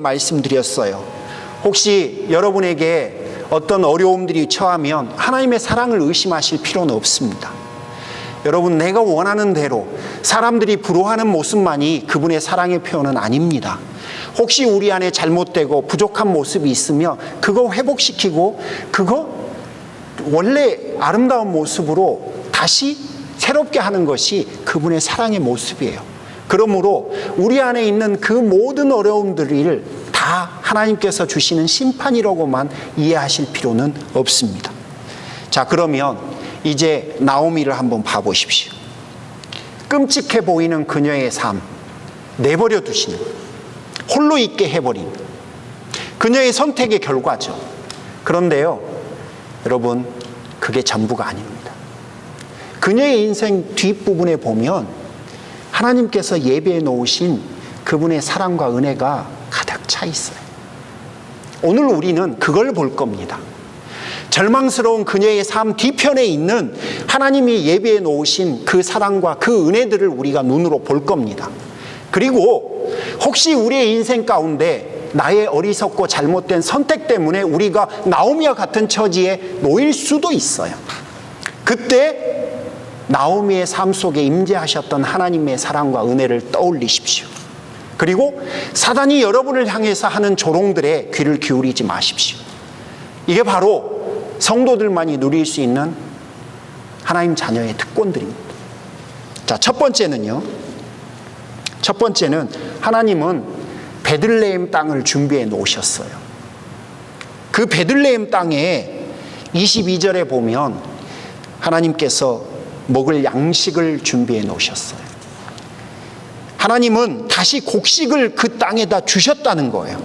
말씀드렸어요. 혹시 여러분에게 어떤 어려움들이 처하면 하나님의 사랑을 의심하실 필요는 없습니다. 여러분, 내가 원하는 대로 사람들이 부러워하는 모습만이 그분의 사랑의 표현은 아닙니다. 혹시 우리 안에 잘못되고 부족한 모습이 있으면 그거 회복시키고 그거 원래 아름다운 모습으로 다시 새롭게 하는 것이 그분의 사랑의 모습이에요. 그러므로 우리 안에 있는 그 모든 어려움들을 다 하나님께서 주시는 심판이라고만 이해하실 필요는 없습니다. 자, 그러면 이제 나오미를 한번 봐보십시오. 끔찍해 보이는 그녀의 삶, 내버려 두시는, 홀로 있게 해버린 그녀의 선택의 결과죠. 그런데요, 여러분, 그게 전부가 아닙니다. 그녀의 인생 뒷부분에 보면 하나님께서 예배해 놓으신 그분의 사랑과 은혜가 가득 차 있어요. 오늘 우리는 그걸 볼 겁니다. 절망스러운 그녀의 삶 뒤편에 있는 하나님이 예배해 놓으신 그 사랑과 그 은혜들을 우리가 눈으로 볼 겁니다. 그리고 혹시 우리의 인생 가운데 나의 어리석고 잘못된 선택 때문에 우리가 나오미와 같은 처지에 놓일 수도 있어요. 그때 나오미의 삶 속에 임재하셨던 하나님의 사랑과 은혜를 떠올리십시오. 그리고 사단이 여러분을 향해서 하는 조롱들에 귀를 기울이지 마십시오. 이게 바로 성도들만이 누릴 수 있는 하나님 자녀의 특권들입니다. 자, 첫 번째는 하나님은 베들레헴 땅을 준비해 놓으셨어요. 그 베들레헴 땅에 22절에 보면 하나님께서 먹을 양식을 준비해 놓으셨어요. 하나님은 다시 곡식을 그 땅에다 주셨다는 거예요.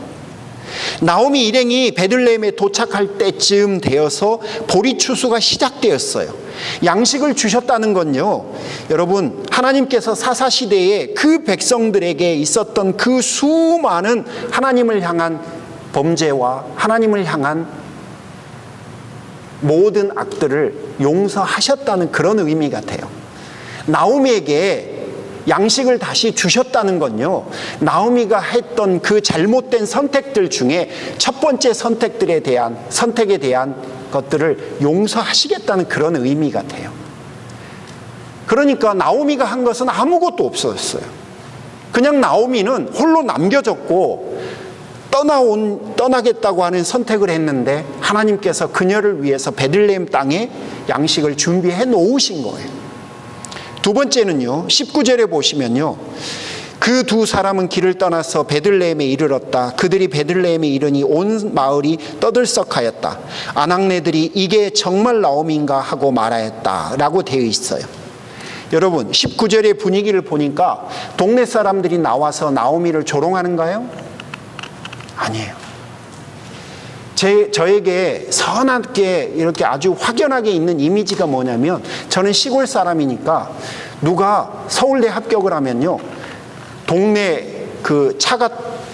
나오미 일행이 베들레헴에 도착할 때쯤 되어서 보리 추수가 시작되었어요. 양식을 주셨다는 건요, 여러분, 하나님께서 사사시대에 그 백성들에게 있었던 그 수많은 하나님을 향한 범죄와 하나님을 향한 모든 악들을 용서하셨다는 그런 의미 같아요. 나오미에게 양식을 다시 주셨다는 건요, 나오미가 했던 그 잘못된 선택들 중에 첫 번째 선택에 대한 것들을 용서하시겠다는 그런 의미 같아요. 그러니까 나오미가 한 것은 아무것도 없었어요. 그냥 나오미는 홀로 남겨졌고 떠나겠다고 하는 선택을 했는데 하나님께서 그녀를 위해서 베들레헴 땅에 양식을 준비해 놓으신 거예요. 두 번째는요, 19절에 보시면요, 그 두 사람은 길을 떠나서 베들레헴에 이르렀다. 그들이 베들레헴에 이르니 온 마을이 떠들썩하였다. 아낙네들이 이게 정말 나오미인가 하고 말하였다 라고 되어 있어요. 여러분, 19절의 분위기를 보니까 동네 사람들이 나와서 나오미를 조롱하는가요? 아니에요. 저에게 선하게 이렇게 아주 확연하게 있는 이미지가 뭐냐면, 저는 시골 사람이니까 누가 서울대 합격을 하면요, 동네 그 차가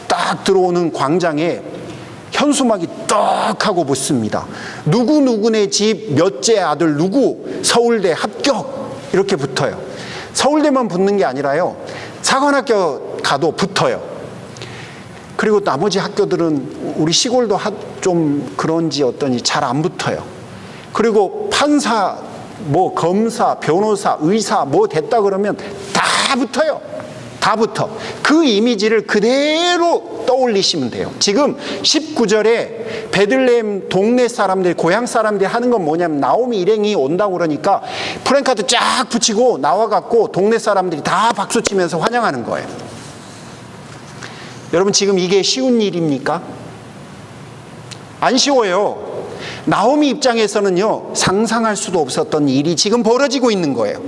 딱 들어오는 광장에 현수막이 떡 하고 붙습니다. 누구누구네 집 몇째 아들 누구 서울대 합격 이렇게 붙어요. 서울대만 붙는 게 아니라요, 사관학교 가도 붙어요. 그리고 나머지 학교들은 우리 시골도 좀 그런지 어떤지 잘 안 붙어요. 그리고 판사, 뭐 검사, 변호사, 의사 뭐 됐다 그러면 다 붙어요. 다 붙어. 그 이미지를 그대로 떠올리시면 돼요. 지금 19절에 베들레헴 동네 사람들, 고향 사람들이 하는 건 뭐냐면, 나오미 일행이 온다고 그러니까 프랜카드 쫙 붙이고 나와갖고 동네 사람들이 다 박수치면서 환영하는 거예요. 여러분, 지금 이게 쉬운 일입니까? 안 쉬워요. 나오미 입장에서는요, 상상할 수도 없었던 일이 지금 벌어지고 있는 거예요.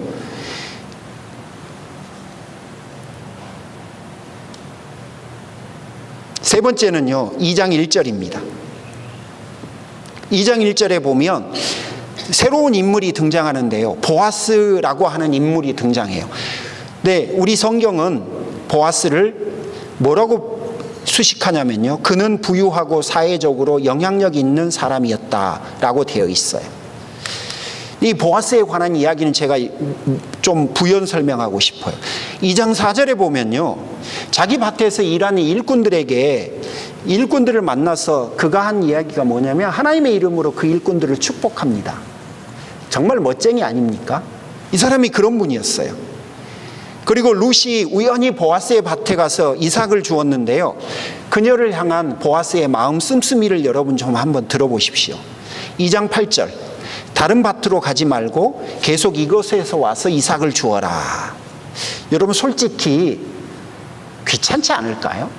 세 번째는요, 2장 1절입니다. 2장 1절에 보면 새로운 인물이 등장하는데요, 보아스라고 하는 인물이 등장해요. 네, 우리 성경은 보아스를 뭐라고 수식하냐면요, 그는 부유하고 사회적으로 영향력 있는 사람이었다라고 되어 있어요. 이 보아스에 관한 이야기는 제가 좀 부연 설명하고 싶어요. 2장 4절에 보면요, 자기 밭에서 일하는 일꾼들에게 일꾼들을 만나서 그가 한 이야기가 뭐냐면 하나님의 이름으로 그 일꾼들을 축복합니다. 정말 멋쟁이 아닙니까? 이 사람이 그런 분이었어요. 그리고 룻이 우연히 보아스의 밭에 가서 이삭을 주었는데요. 그녀를 향한 보아스의 마음 씀씀이를 여러분 좀 한번 들어보십시오. 2장 8절. 다른 밭으로 가지 말고 계속 이곳에서 와서 이삭을 주어라. 여러분 솔직히 귀찮지 않을까요?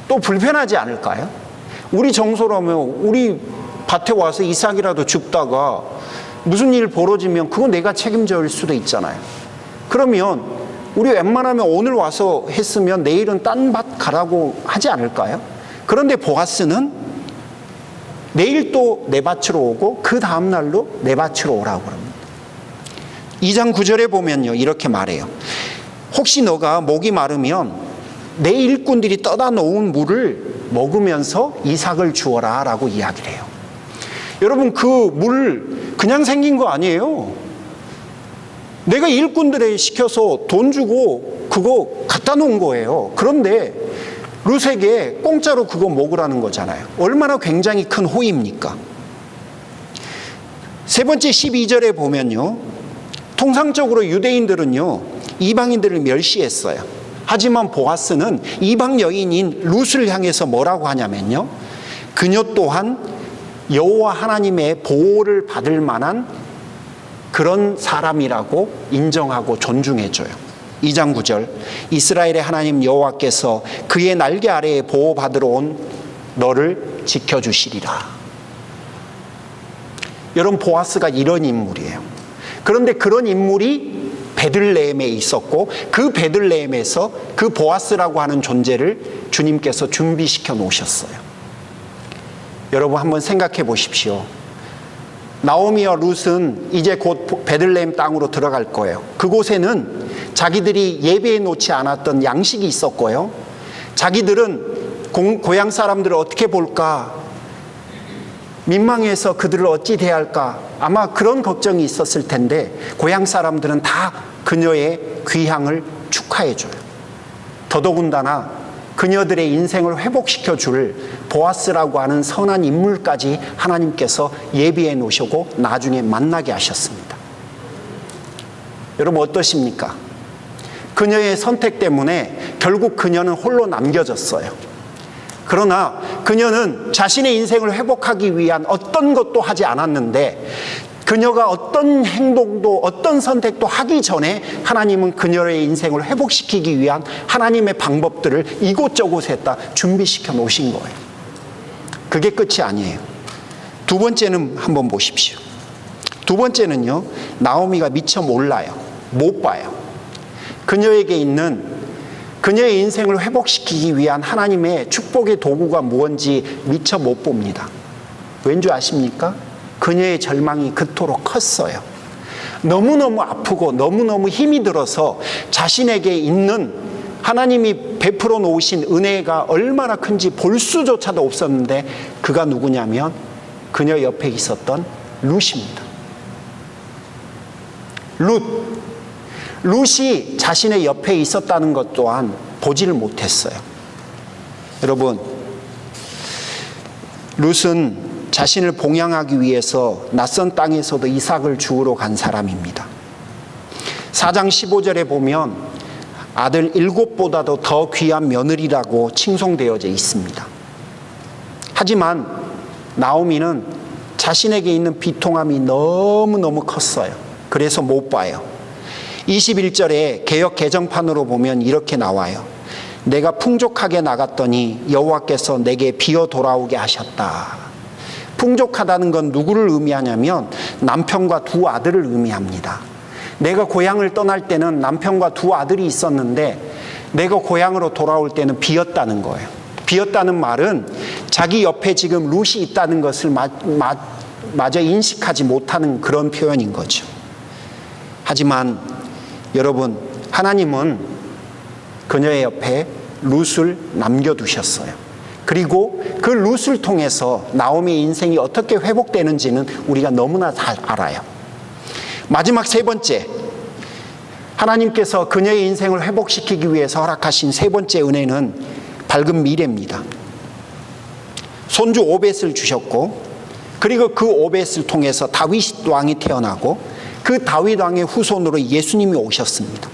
또 불편하지 않을까요? 우리 정서라면 우리 밭에 와서 이삭이라도 줍다가 무슨 일 벌어지면 그거 내가 책임져야 할 수도 있잖아요. 그러면 우리 웬만하면 오늘 와서 했으면 내일은 딴 밭 가라고 하지 않을까요? 그런데 보아스는 내일 또 내 밭으로 오고 그 다음 날로 내 밭으로 오라고 그럽니다. 2장 9절에 보면요 이렇게 말해요. 혹시 너가 목이 마르면 내 일꾼들이 떠다 놓은 물을 먹으면서 이삭을 주어라 라고 이야기를 해요. 여러분 그 물 그냥 생긴 거 아니에요. 내가 일꾼들에 시켜서 돈 주고 그거 갖다 놓은 거예요. 그런데 룻에게 공짜로 그거 먹으라는 거잖아요. 얼마나 굉장히 큰 호의입니까? 세 번째 12절에 보면요. 통상적으로 유대인들은요. 이방인들을 멸시했어요. 하지만 보아스는 이방 여인인 룻을 향해서 뭐라고 하냐면요. 그녀 또한 여호와 하나님의 보호를 받을 만한 그런 사람이라고 인정하고 존중해줘요. 2장 9절 이스라엘의 하나님 여호와께서 그의 날개 아래에 보호받으러 온 너를 지켜주시리라. 여러분 보아스가 이런 인물이에요. 그런데 그런 인물이 베들레헴에 있었고 그 베들레헴에서 그 보아스라고 하는 존재를 주님께서 준비시켜 놓으셨어요. 여러분 한번 생각해 보십시오. 나오미와 룻은 이제 곧 베들레헴 땅으로 들어갈 거예요. 그곳에는 자기들이 예배해 놓지 않았던 양식이 있었고요. 자기들은 고향 사람들을 어떻게 볼까? 민망해서 그들을 어찌 대할까? 아마 그런 걱정이 있었을 텐데 고향 사람들은 다 그녀의 귀향을 축하해 줘요. 더더군다나 그녀들의 인생을 회복시켜 줄 보아스라고 하는 선한 인물까지 하나님께서 예비해 놓으시고 나중에 만나게 하셨습니다. 여러분 어떠십니까? 그녀의 선택 때문에 결국 그녀는 홀로 남겨졌어요. 그러나 그녀는 자신의 인생을 회복하기 위한 어떤 것도 하지 않았는데 그녀가 어떤 행동도 어떤 선택도 하기 전에 하나님은 그녀의 인생을 회복시키기 위한 하나님의 방법들을 이곳저곳에다 준비시켜 놓으신 거예요. 그게 끝이 아니에요. 두 번째는 한번 보십시오. 두 번째는요, 나오미가 미처 몰라요. 못 봐요. 그녀에게 있는 그녀의 인생을 회복시키기 위한 하나님의 축복의 도구가 무엇인지 미처 못 봅니다. 왠지 아십니까? 그녀의 절망이 그토록 컸어요. 너무너무 아프고 너무너무 힘이 들어서 자신에게 있는 하나님이 베풀어 놓으신 은혜가 얼마나 큰지 볼 수조차도 없었는데 그가 누구냐면 그녀 옆에 있었던 룻입니다. 룻이 자신의 옆에 있었다는 것 또한 보지를 못했어요. 여러분, 룻은 자신을 봉양하기 위해서 낯선 땅에서도 이삭을 주우러 간 사람입니다. 4장 15절에 보면 아들 7보다도 더 귀한 며느리라고 칭송되어져 있습니다. 하지만 나오미는 자신에게 있는 비통함이 너무너무 컸어요. 그래서 못 봐요. 21절에 개역 개정판으로 보면 이렇게 나와요. 내가 풍족하게 나갔더니 여호와께서 내게 비어 돌아오게 하셨다. 풍족하다는 건 누구를 의미하냐면 남편과 두 아들을 의미합니다. 내가 고향을 떠날 때는 남편과 두 아들이 있었는데 내가 고향으로 돌아올 때는 비었다는 거예요. 비었다는 말은 자기 옆에 지금 룻이 있다는 것을 마저 인식하지 못하는 그런 표현인 거죠. 하지만 여러분, 하나님은 그녀의 옆에 룻을 남겨두셨어요. 그리고 그 룻을 통해서 나오미의 인생이 어떻게 회복되는지는 우리가 너무나 잘 알아요. 마지막 세 번째, 하나님께서 그녀의 인생을 회복시키기 위해서 허락하신 세 번째 은혜는 밝은 미래입니다. 손주 오벳을 주셨고, 그리고 그 오벳을 통해서 다윗 왕이 태어나고, 그 다윗 왕의 후손으로 예수님이 오셨습니다.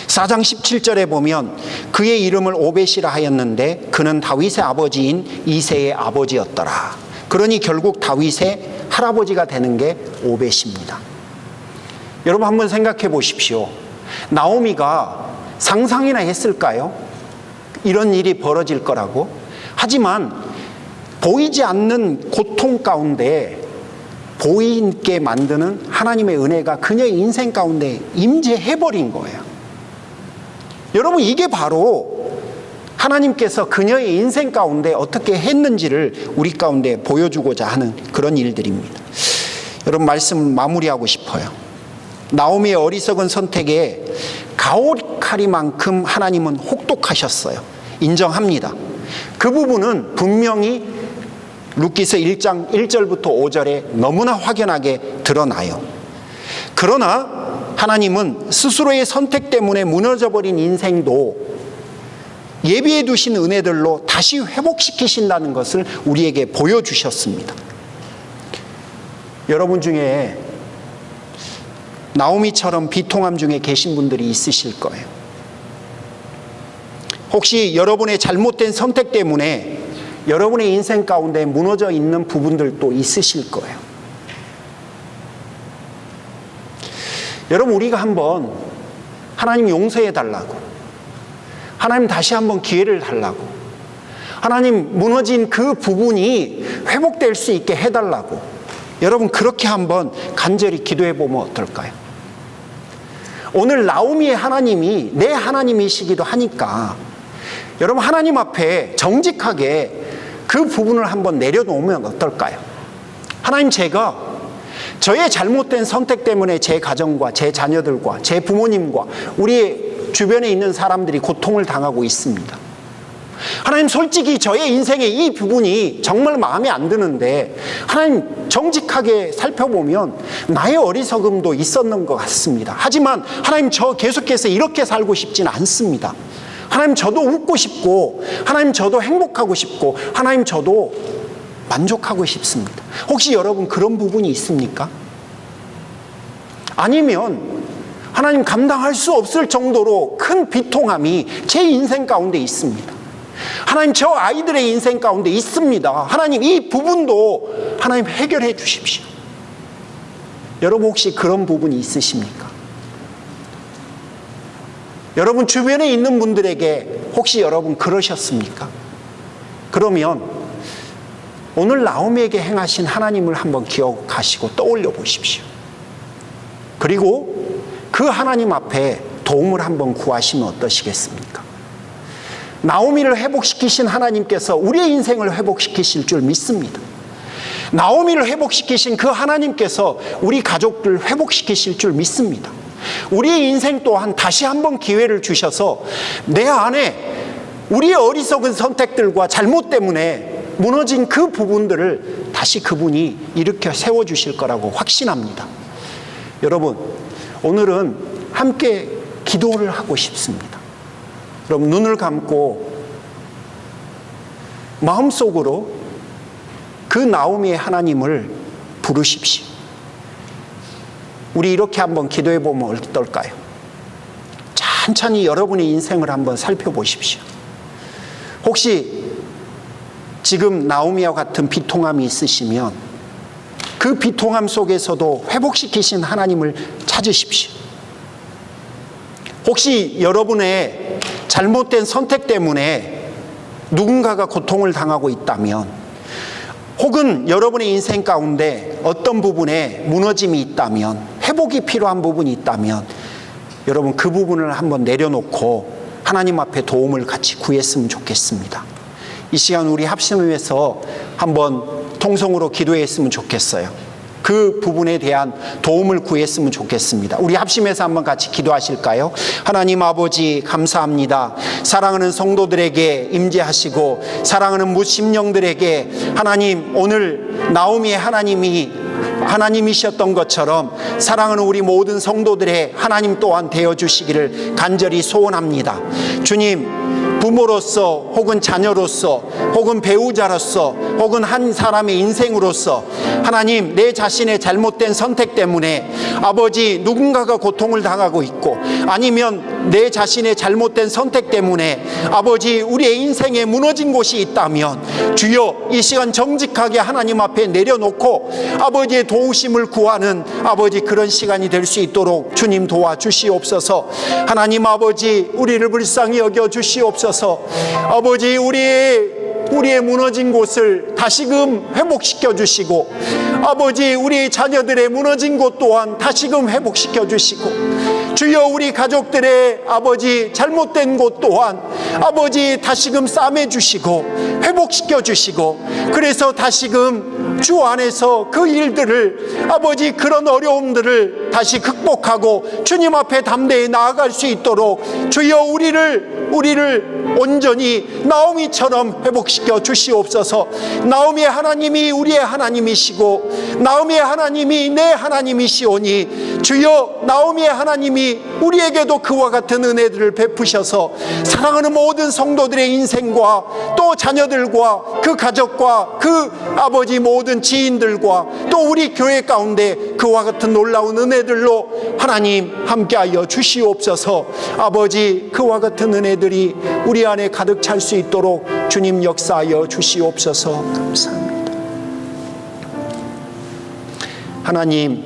4장 17절에 보면 그의 이름을 오벳이라 하였는데 그는 다윗의 아버지인 이새의 아버지였더라. 그러니 결국 다윗의 할아버지가 되는 게 오벳입니다. 여러분 한번 생각해 보십시오. 나오미가 상상이나 했을까요? 이런 일이 벌어질 거라고. 하지만 보이지 않는 고통 가운데 보이게 만드는 하나님의 은혜가 그녀의 인생 가운데 임재해버린 거예요. 여러분, 이게 바로 하나님께서 그녀의 인생 가운데 어떻게 했는지를 우리 가운데 보여주고자 하는 그런 일들입니다. 여러분, 말씀을 마무리하고 싶어요. 나오미의 어리석은 선택에 가오카리만큼 하나님은 혹독하셨어요. 인정합니다. 그 부분은 분명히 룻기서 1장 1절부터 5절에 너무나 확연하게 드러나요. 그러나 하나님은 스스로의 선택 때문에 무너져버린 인생도 예비해 두신 은혜들로 다시 회복시키신다는 것을 우리에게 보여주셨습니다. 여러분 중에 나오미처럼 비통함 중에 계신 분들이 있으실 거예요. 혹시 여러분의 잘못된 선택 때문에 여러분의 인생 가운데 무너져 있는 부분들도 있으실 거예요. 여러분, 우리가 한번 하나님 용서해 달라고, 하나님 다시 한번 기회를 달라고, 하나님 무너진 그 부분이 회복될 수 있게 해달라고, 여러분 그렇게 한번 간절히 기도해 보면 어떨까요? 오늘 나오미의 하나님이 내 하나님이시기도 하니까 여러분 하나님 앞에 정직하게 그 부분을 한번 내려놓으면 어떨까요? 하나님, 제가 저의 잘못된 선택 때문에 제 가정과 제 자녀들과 제 부모님과 우리 주변에 있는 사람들이 고통을 당하고 있습니다. 하나님, 솔직히 저의 인생의 이 부분이 정말 마음에 안 드는데 하나님, 정직하게 살펴보면 나의 어리석음도 있었는 것 같습니다. 하지만 하나님, 저 계속해서 이렇게 살고 싶지는 않습니다. 하나님, 저도 웃고 싶고, 하나님, 저도 행복하고 싶고, 하나님, 저도 만족하고 싶습니다. 혹시 여러분 그런 부분이 있습니까? 아니면 하나님, 감당할 수 없을 정도로 큰 비통함이 제 인생 가운데 있습니다. 하나님, 저 아이들의 인생 가운데 있습니다. 하나님, 이 부분도 하나님 해결해 주십시오. 여러분 혹시 그런 부분이 있으십니까? 여러분 주변에 있는 분들에게 혹시 여러분 그러셨습니까? 그러면 오늘 나오미에게 행하신 하나님을 한번 기억하시고 떠올려 보십시오. 그리고 그 하나님 앞에 도움을 한번 구하시면 어떠시겠습니까? 나오미를 회복시키신 하나님께서 우리의 인생을 회복시키실 줄 믿습니다. 나오미를 회복시키신 그 하나님께서 우리 가족들 회복시키실 줄 믿습니다. 우리의 인생 또한 다시 한번 기회를 주셔서 내 안에 우리의 어리석은 선택들과 잘못 때문에 무너진 그 부분들을 다시 그분이 일으켜 세워주실 거라고 확신합니다. 여러분, 오늘은 함께 기도를 하고 싶습니다. 여러분, 눈을 감고 마음속으로 그 나오미의 하나님을 부르십시오. 우리 이렇게 한번 기도해 보면 어떨까요? 천천히 여러분의 인생을 한번 살펴보십시오. 혹시 지금 나오미와 같은 비통함이 있으시면 그 비통함 속에서도 회복시키신 하나님을 찾으십시오. 혹시 여러분의 잘못된 선택 때문에 누군가가 고통을 당하고 있다면, 혹은 여러분의 인생 가운데 어떤 부분에 무너짐이 있다면, 회복이 필요한 부분이 있다면, 여러분 그 부분을 한번 내려놓고 하나님 앞에 도움을 같이 구했으면 좋겠습니다. 이 시간 우리 합심해서 한번 통성으로 기도했으면 좋겠어요. 그 부분에 대한 도움을 구했으면 좋겠습니다. 우리 합심해서 한번 같이 기도하실까요? 하나님 아버지, 감사합니다. 사랑하는 성도들에게 임재하시고 사랑하는 무심령들에게 하나님, 오늘 나오미의 하나님이셨던 것처럼 사랑하는 우리 모든 성도들의 하나님 또한 되어주시기를 간절히 소원합니다. 주님, 부모로서 혹은 자녀로서 혹은 배우자로서 혹은 한 사람의 인생으로서 하나님, 내 자신의 잘못된 선택 때문에 아버지 누군가가 고통을 당하고 있고, 아니면 내 자신의 잘못된 선택 때문에 아버지 우리의 인생에 무너진 곳이 있다면 주여 이 시간 정직하게 하나님 앞에 내려놓고 아버지의 도우심을 구하는 아버지 그런 시간이 될 수 있도록 주님 도와주시옵소서. 하나님 아버지, 우리를 불쌍히 여겨 주시옵소서. 아버지, 우리의 무너진 곳을 다시금 회복시켜 주시고, 아버지 우리 자녀들의 무너진 곳 또한 다시금 회복시켜 주시고, 주여 우리 가족들의 아버지 잘못된 곳 또한 아버지 다시금 싸매 주시고 회복시켜 주시고, 그래서 다시금 주 안에서 그 일들을 아버지 그런 어려움들을 다시 극복하고 주님 앞에 담대히 나아갈 수 있도록 주여 우리를 온전히 나오미처럼 회복시켜 주시옵소서. 나오미의 하나님이 우리의 하나님이시고 나오미의 하나님이 내 하나님이시오니 주여 나오미의 하나님이 우리에게도 그와 같은 은혜들을 베푸셔서 사랑하는 모든 성도들의 인생과 또 자녀들과 그 가족과 그 아버지 모든 지인들과 또 우리 교회 가운데 그와 같은 놀라운 은혜들로 하나님 함께하여 주시옵소서. 아버지 그와 같은 은혜들이 우리 안에 가득 찰 수 있도록 주님 역사하여 주시옵소서. 감사합니다. 하나님,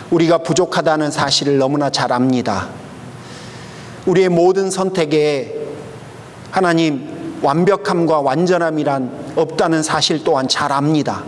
우리가 부족하다는 사실을 너무나 잘 압니다. 우리의 모든 선택에 하나님 완벽함과 완전함이란 없다는 사실 또한 잘 압니다.